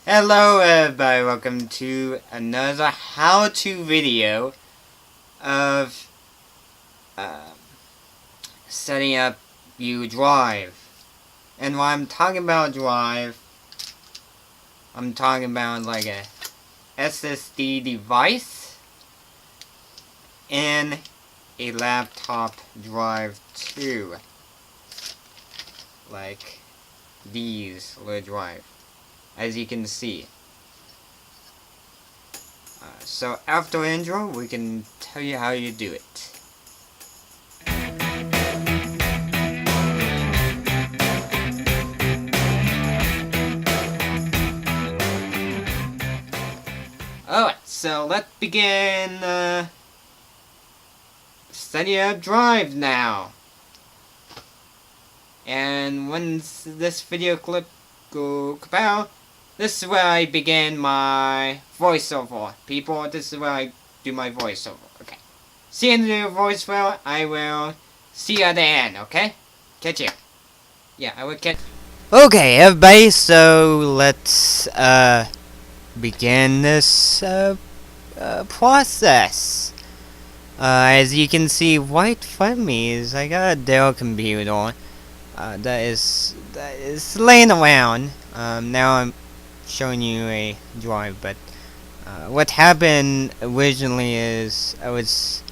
Hello everybody, welcome to another how-to video of setting up your drive. And when I'm talking about drive, I'm talking about like a SSD device and a laptop drive too. Like these little drive, as you can see. So after the intro, we can tell you how you do it. Alright, so let's begin setting up drive now. And once this video clip go kapow, this is where I begin my voiceover. People, this is where I do my voiceover. Okay. See you in the new voiceover. I will see you at the end, okay? Catch you. Yeah, I will catch. Okay, everybody, so let's begin this process. As you can see right from me is I got a Dell computer that is laying around. Now I'm showing you a drive, but what happened originally is I was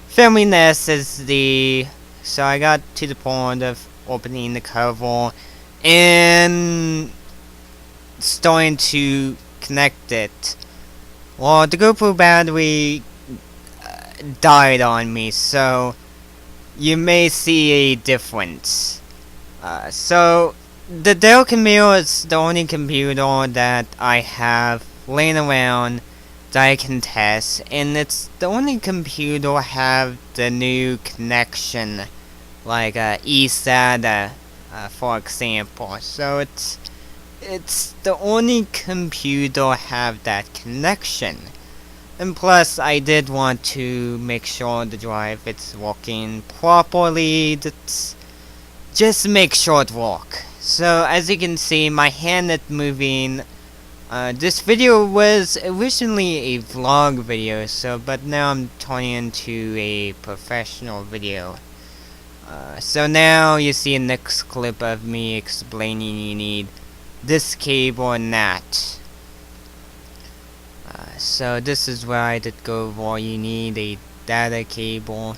filming the SSD, so I got to the point of opening the cover and starting to connect it. Well, the GoPro battery died on me, so you may see a difference. So the Dell computer is the only computer that I have laying around that I can test, and it's the only computer I have the new connection, like esata, for example. So it's the only computer I have that connection. And plus, I did want to make sure the drive it's working properly. Just make sure it work. So as you can see, my hand is moving. This video was originally a vlog video, but now I'm turning into a professional video. So now you see a next clip of me explaining you need this cable and that. So this is where I did go over. You need a data cable.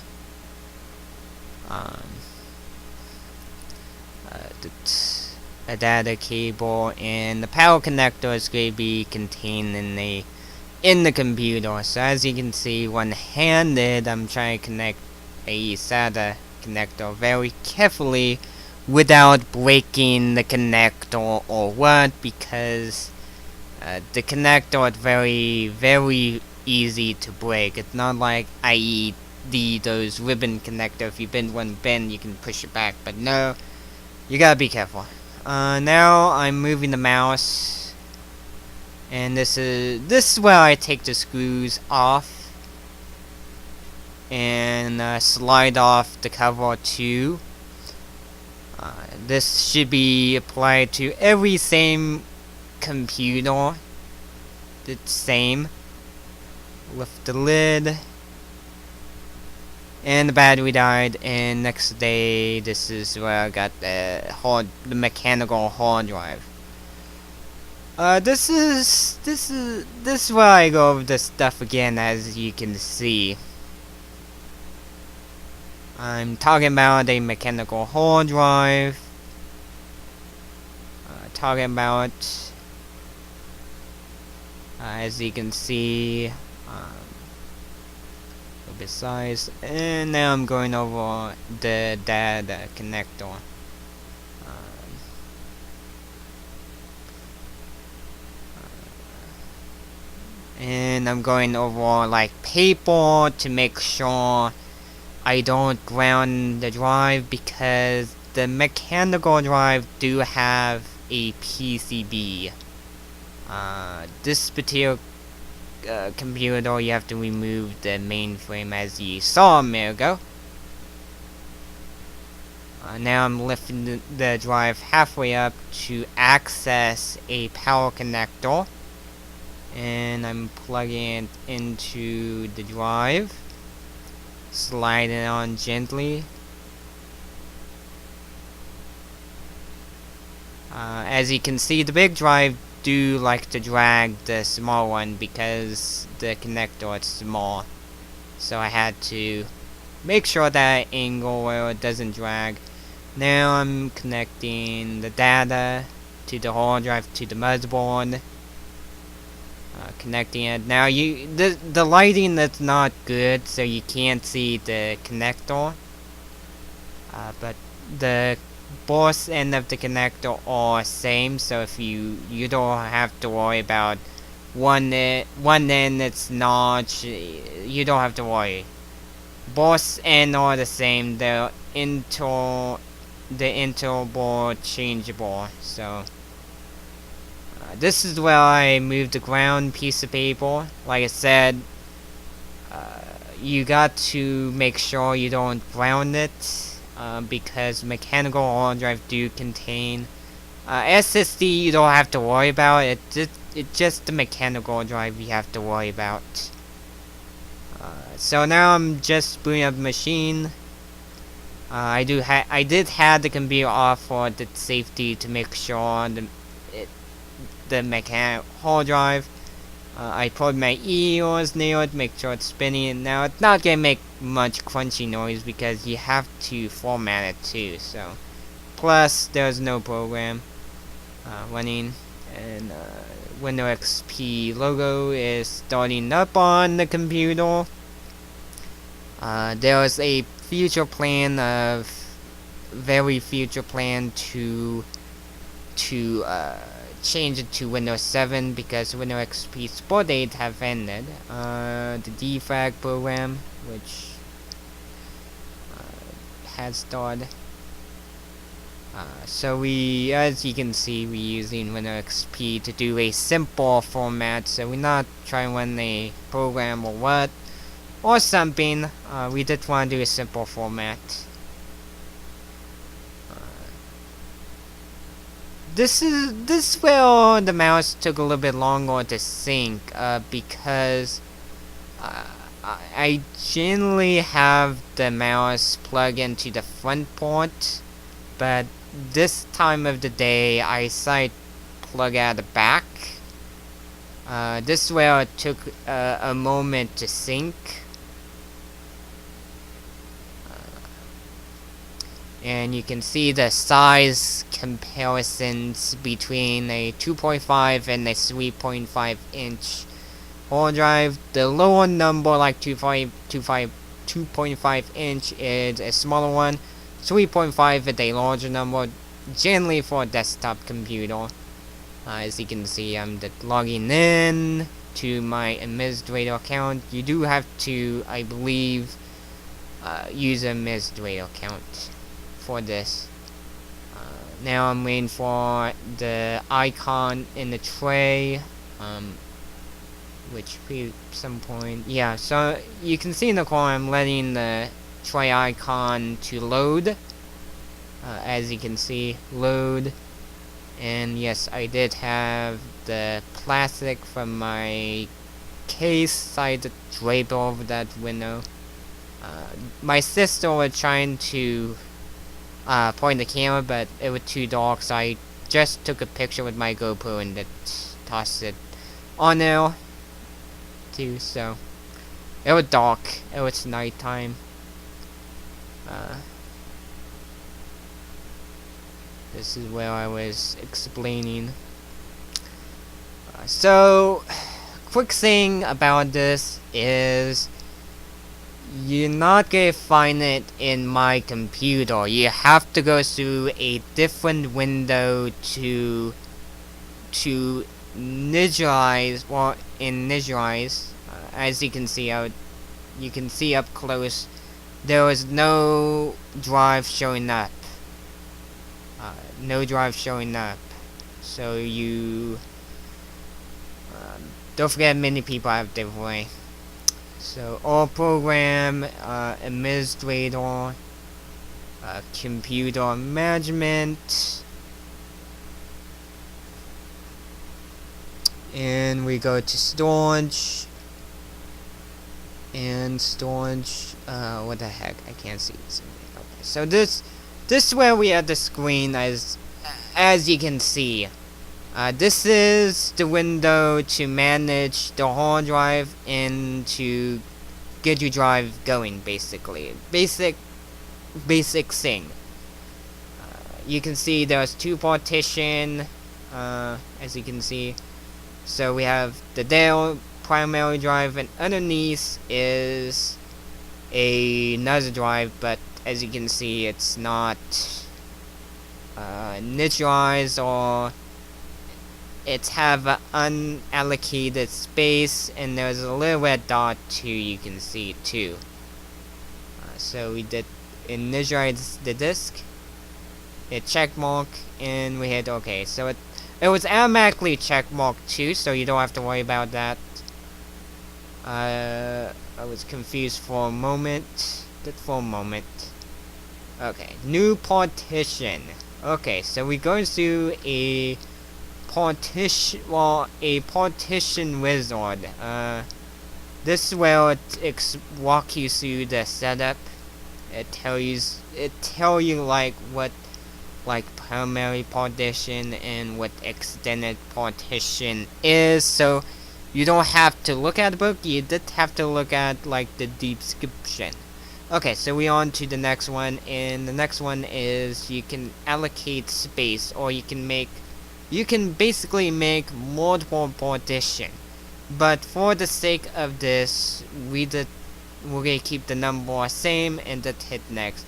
A data cable, and the power connector is going to be contained in the computer. So as you can see, one-handed, I'm trying to connect a SATA connector very carefully without breaking the connector or what, because the connector is very easy to break. It's not like those ribbon connector. If you bend one bend, you can push it back, but no, you gotta be careful. Now I'm moving the mouse, and this is where I take the screws off and slide off the cover too. This should be applied to every same computer. It's same. Lift the lid. And the battery died, and next day this is where I got the mechanical hard drive. This is where I go over this stuff again, as you can see. I'm talking about a mechanical hard drive. Talking about, as you can see, size, and now I'm going over the data connector. And I'm going over like paper to make sure I don't ground the drive, because the mechanical drive do have a PCB. This particular computer, you have to remove the mainframe, as you saw a minute ago. Now I'm lifting the drive halfway up to access a power connector, and I'm plugging it into the drive, slide it on gently. As you can see, the big drive do like to drag the small one because the connector is small, so I had to make sure that angle where it doesn't drag. Now I'm connecting the data to the hard drive to the motherboard. Connecting it. Now the lighting is not good, so you can't see the connector. But the both end of the connector are same, so if you don't have to worry about one end it's not. You don't have to worry. Both ends are the same. The Intel board changeable. So this is where I moved the ground piece of paper. Like I said, you got to make sure you don't ground it, because mechanical hard drive do contain SSD. You don't have to worry about it. It's just the mechanical drive you have to worry about. So now I'm just booting up the machine. I did have the computer off for the safety to make sure the mechanical hard drive. I put my ears near it, make sure it's spinning. Now it's not gonna make much crunchy noise because you have to format it too. So, plus there's no program running, and Windows XP logo is starting up on the computer. There's a future plan very future plan to change it to Windows 7 because Windows XP support date have ended. The defrag program, which has started. So as you can see, we're using Windows XP to do a simple format. So we're not trying to run a program or something. We just want to do a simple format. This where the mouse took a little bit longer to sync, because I generally have the mouse plug into the front port, but this time of the day I decided plug out the back. This is where it took a moment to sync. And you can see the size comparisons between a 2.5 and a 3.5 inch hard drive. The lower number, like 2.5 inch, is a smaller one. 3.5 is a larger number, generally for a desktop computer. As you can see, I'm logging in to my administrator account. You do have to, I believe, use an administrator account for this. Now I'm waiting for the icon in the tray, which at some point, yeah, so you can see in the corner I'm letting the tray icon to load. As you can see, load. And yes, I did have the plastic from my case side to drape over that window. My sister was trying to point the camera, but it was too dark, so I just took a picture with my GoPro and tossed it on there too. So it was dark, it was nighttime. This is where I was explaining. So quick thing about this is you're not gonna find it in my computer. You have to go through a different window to initialize, or initialize. As you can see out, you can see up close, there was no drive showing up. No drive showing up. So you don't forget, many people have different way. So all program administrator, computer management, and we go to storage, and storage, what the heck, I can't see this. Okay, so this is where we have the screen, as you can see. This is the window to manage the hard drive and to get your drive going, basically. Basic thing. You can see there's two partition, as you can see. So we have the Dell primary drive, and underneath is another drive, but as you can see, it's not initialized, or it's have an unallocated space, and there's a little red dot too, you can see too. So we did initialize the disk, hit check mark, and we hit OK. So it was automatically check marked too, so you don't have to worry about that. I was confused for a moment. Okay, new partition. Okay, so we're going through a partition wizard. This is where it walk you through the setup. It tell you like what primary partition and what extended partition is, so you don't have to look at the book, you did have to look at like the description. Okay, so we on to the next one, and the next one is you can allocate space, or you can basically make multiple partition. But for the sake of this, we're gonna keep the number same and just hit next.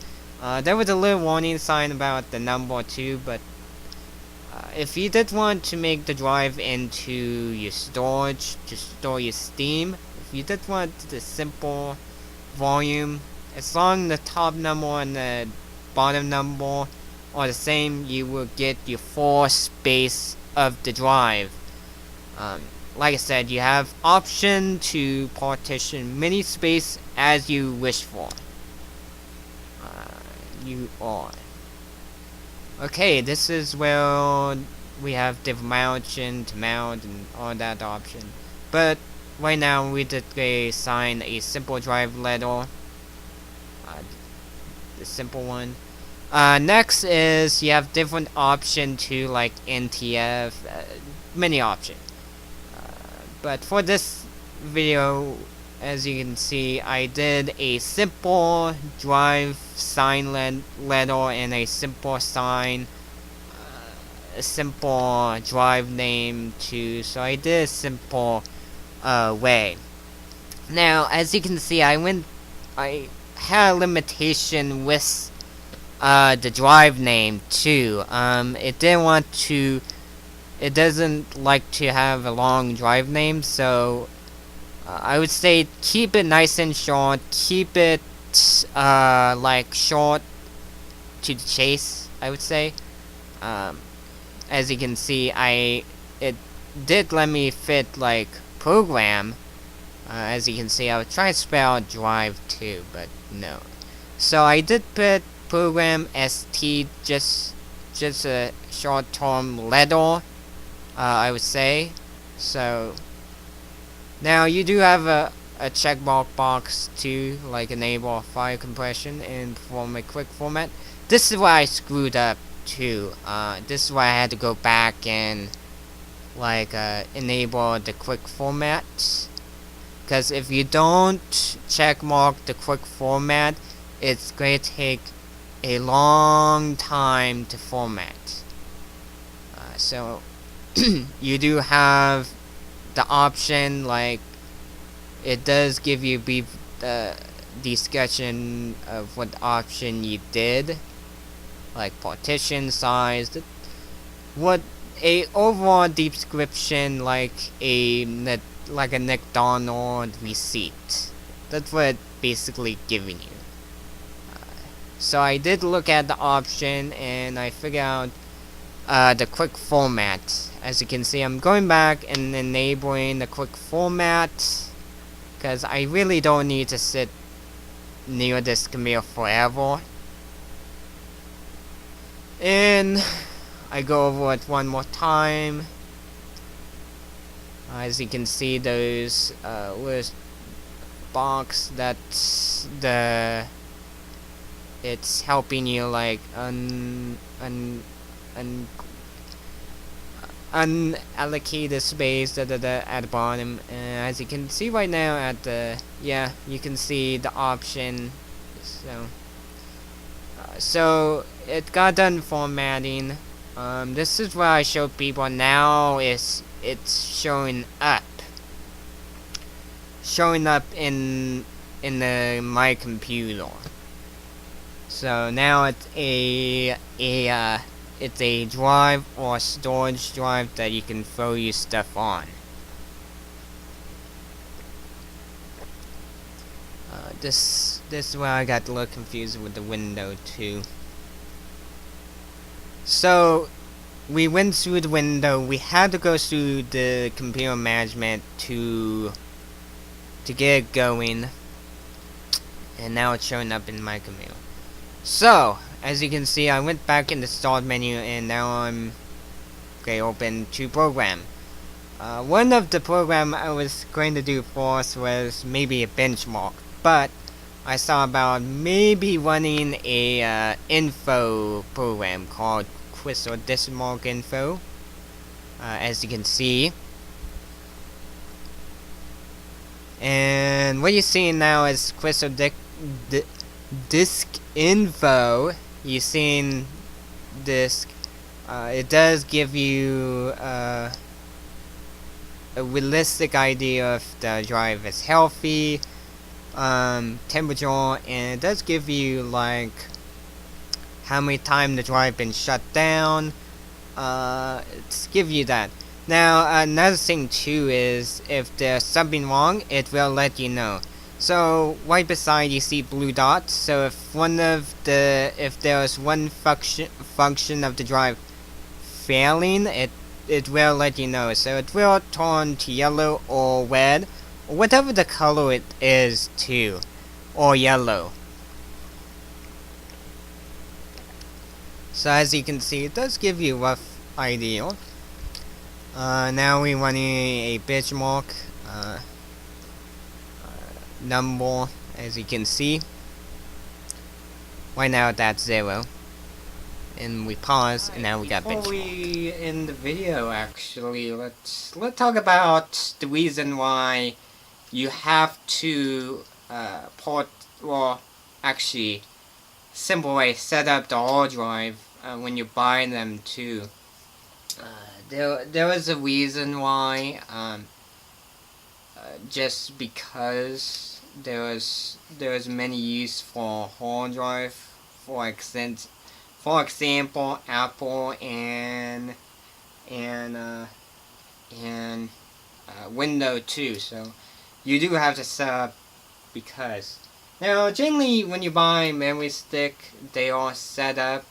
There was a little warning sign about the number too, but if you did want to make the drive into your storage to store your Steam, if you did want the simple volume, as long as the top number and the bottom number are the same, you will get your full space of the drive. Like I said, you have option to partition many space as you wish for. Okay, this is where we have different mountain to mount and all that option. But right now we did assign a simple drive letter. The simple one. Next is you have different option to like NTF, many option. But for this video, as you can see, I did a simple drive sign letter and a simple sign, a simple drive name too. So I did a simple way. Now, as you can see, I had a limitation with the drive name too. It doesn't like to have a long drive name, so I would say keep it nice and short. Keep it like short to the chase, I would say. As you can see, it did let me fit like program. As you can see, I would try to spell drive too, but no. So I did put program ST, just a short term letter, I would say. So now you do have a checkmark box to like enable file compression and perform a quick format. This is why I screwed up too. This is why I had to go back and like enable the quick format. Because if you don't checkmark the quick format, it's going to take a long time to format. So you do have the option, like it does give you brief discussion of what option you did, like partition size, what a overall description, like a McDonald's receipt. That's what it's basically giving you. So I did look at the option and I figured out the quick format. As you can see, I'm going back and enabling the quick format because I really don't need to sit near this computer forever. And I go over it one more time. As you can see, those list box, that's it's helping you like unallocated space at the bottom. As you can see right now at the you can see the option. So it got done formatting. This is what I showed people. Now it's showing up in my computer. So now it's it's a drive or storage drive that you can throw your stuff on. This is where I got a little confused with the window too. So we went through the window. We had to go through the computer management to get it going, and now it's showing up in my computer. So as you can see, I went back in the start menu, and now I'm open to program. One of the program I was going to do first was maybe a benchmark, but I saw about maybe running a info program called Crystal Decimal Info. As you can see, and what you're seeing now is Crystal Disk Info. You're seeing disk. It does give you a realistic idea if the drive is healthy, temperature, and it does give you like how many times the drive been shut down. It's give you that. Now another thing too is if there's something wrong, it will let you know. So right beside you see blue dots. So if there's one function of the drive failing, it will let you know. So it will turn to yellow or red, or whatever the color it is too, or yellow. So as you can see, it does give you a rough idea. Now we're running a benchmark number, as you can see. Right now that's 0. And we pause, and now we got benchmark. Before we end the video, actually, let's talk about the reason why you have to simple way, set up the hard drive when you buy them too. There was a reason why, just because there was many use for hard drive. For example, Apple and Windows too. So you do have to set up because. Now, generally, when you buy memory stick, they are set up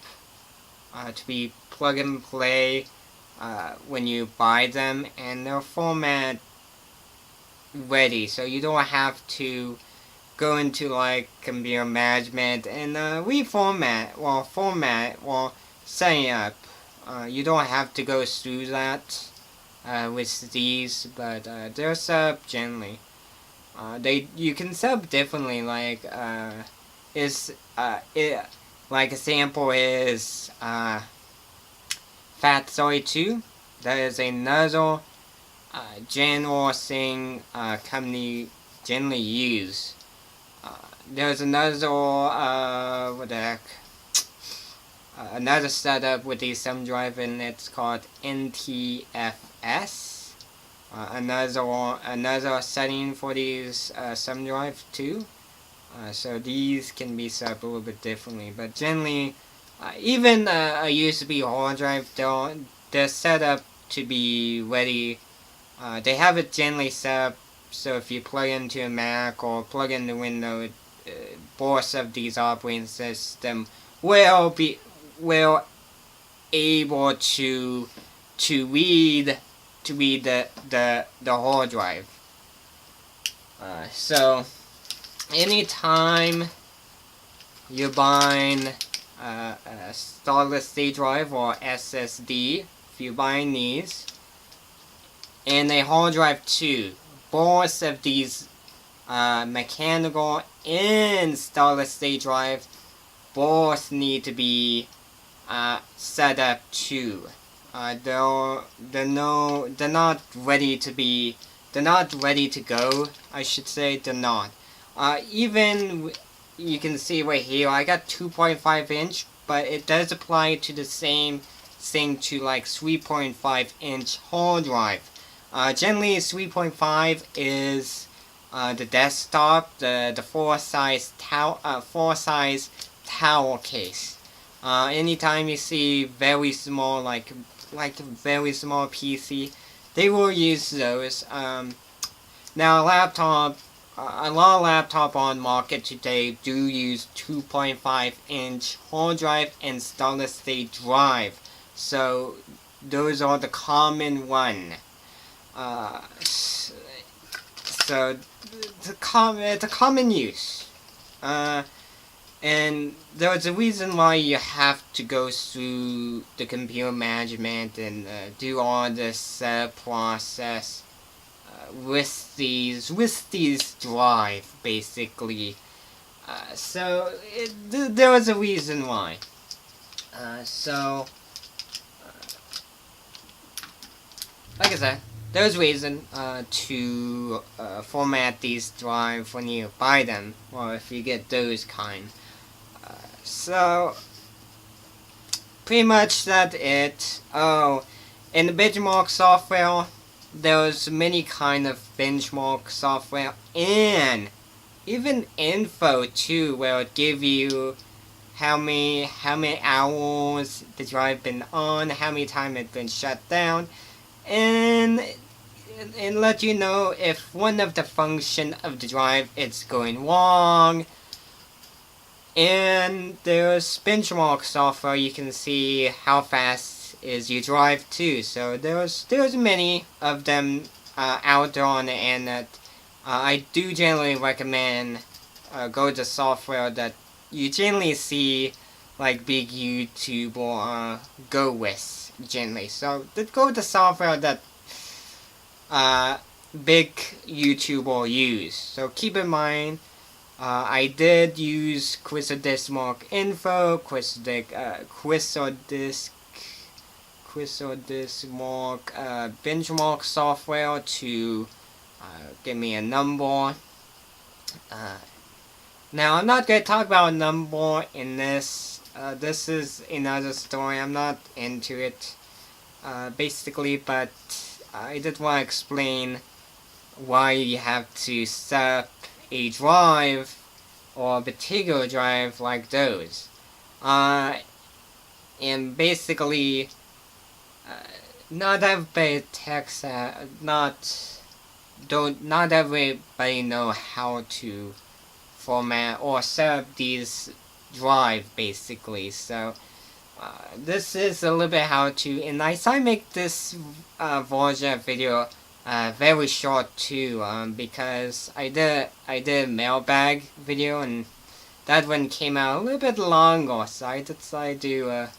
to be plug and play when you buy them, and they're format ready, so you don't have to go into like computer management and reformat or setting up. You don't have to go through that with these, but they're set up generally. You can set up differently. Like like example is FAT32. That is another general thing company generally use. There's another what the heck? Another setup with the thumb drive, and it's called NTFS. Another setting for these thumb drive too. So these can be set up a little bit differently, but generally, even a USB hard drive, they're set up to be ready. They have it generally set up so if you plug into a Mac or plug into Windows, both of these operating systems will able to read the hard drive. So anytime you're buying solid state drive or SSD if you buy these, and a hard drive too. Both of these mechanical and solid state drive both need to be set up too. They're not ready to go. I should say they're not. Even you can see right here, I got 2.5 inch, but it does apply to the same thing to like 3.5 inch hard drive. Generally 3.5 is the desktop, the four size tower case. Anytime you see very small, like very small PC, they will use those. Now a lot of laptop on market today do use 2.5 inch hard drive and solid state drive. So those are the common one. So the common use. And there's a reason why you have to go through the computer management and do all this process with these drive basically. So there was a reason why. Like I said, there's reason to format these drives when you buy them, or if you get those kind. So pretty much that's it. Oh, in the benchmark software, there's many kind of benchmark software and even info too, where it give you how many hours the drive been on, how many time it's been shut down, and let you know if one of the function of the drive is going wrong. And there's benchmark software, you can see how fast is your drive too. So there's many of them out there on the internet. I do generally recommend go to software that you generally see like big YouTube or go with generally. So go to software that big YouTuber use. So keep in mind, I did use Quizodisk Mark Info, Quizodisk Mark benchmark software to give me a number. Now I'm not going to talk about a number in this. This is another story. I'm not into it basically, but I did want to explain why you have to set up a drive or a particular drive like those. And basically, not everybody not everybody know how to format or set up these drive basically. So this is a little bit how to, and I try to make this version of video very short too, because I did a mailbag video and that one came out a little bit longer, so I decided to do a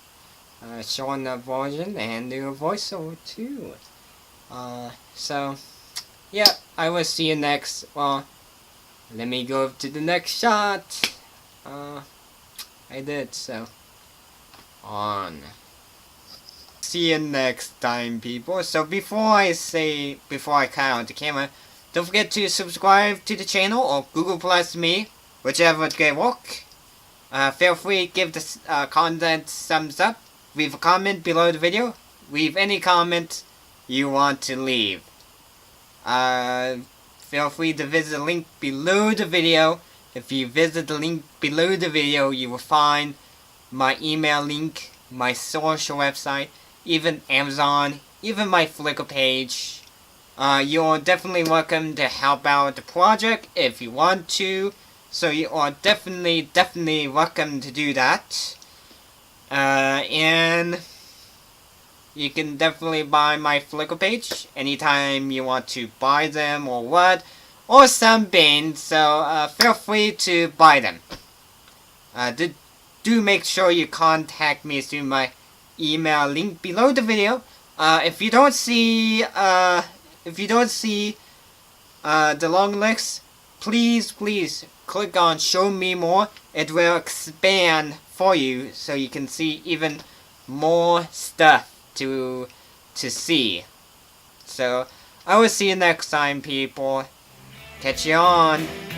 shorter version and do a voiceover too. So yeah, I will see you next. Well, let me go to the next shot. I did so. On. See you next time, people. So before I cut out the camera, don't forget to subscribe to the channel or Google Plus me, whichever can work. Feel free to give this content thumbs up. Leave a comment below the video. Leave any comment you want to leave. Feel free to visit the link below the video. If you visit the link below the video, you will find my email link, my social website, even Amazon, even my Flickr page. You're definitely welcome to help out the project if you want to. So you are definitely welcome to do that. And you can definitely buy my Flickr page anytime you want to buy them or what, or something. So feel free to buy them. do make sure you contact me through my email link below the video. If you don't see the long list, please click on show me more. It will expand for you so you can see even more stuff to see. So I will see you next time, people. Catch you on.